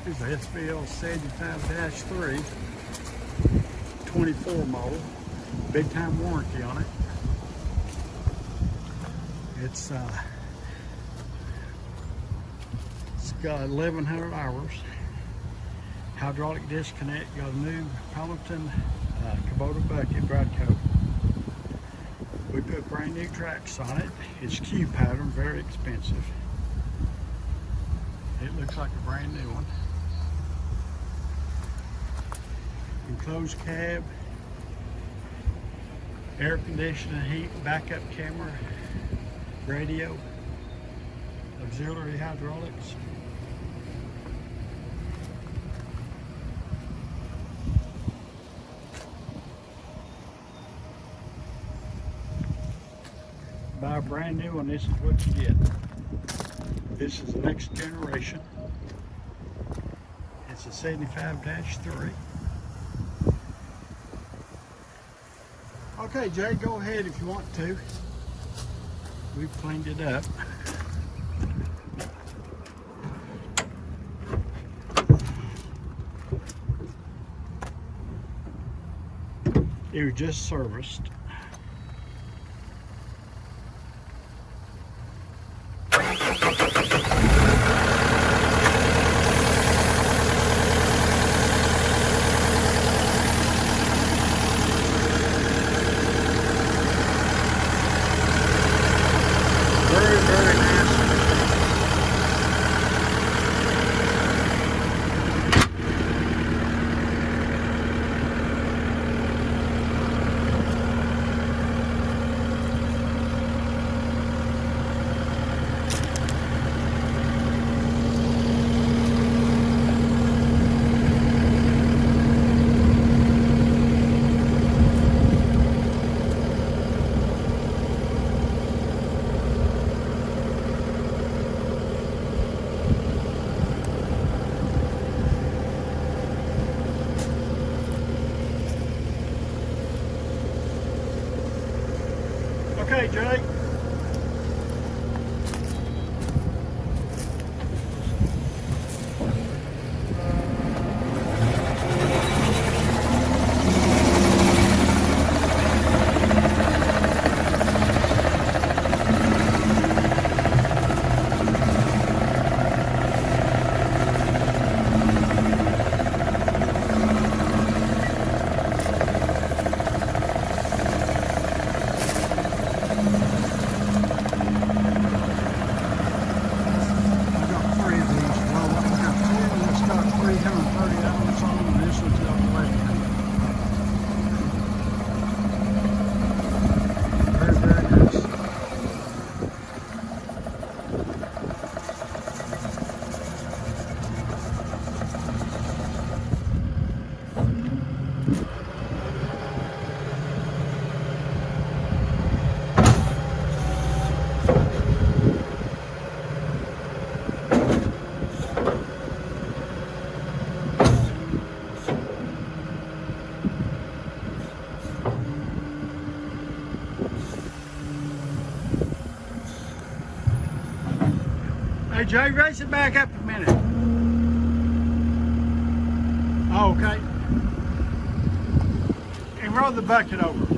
Here's the SVL75-3 24 model. Big time warranty on it. It's got 1,100 hours. Hydraulic disconnect. Got a new Peloton KUBOTA bucket brad coat. We put brand new tracks on it. It's Q pattern, very expensive. It looks like a brand new one. Enclosed cab, air conditioning, heat, backup camera, radio, auxiliary hydraulics. Buy a brand new one, this is what you get. This is the next generation. It's a 75-3. Okay, Jay, go ahead if you want to. We've cleaned it up. It was just serviced. Very nice. Okay, Jake. Hey Jay, raise it back up a minute. Oh, okay. And roll the bucket over.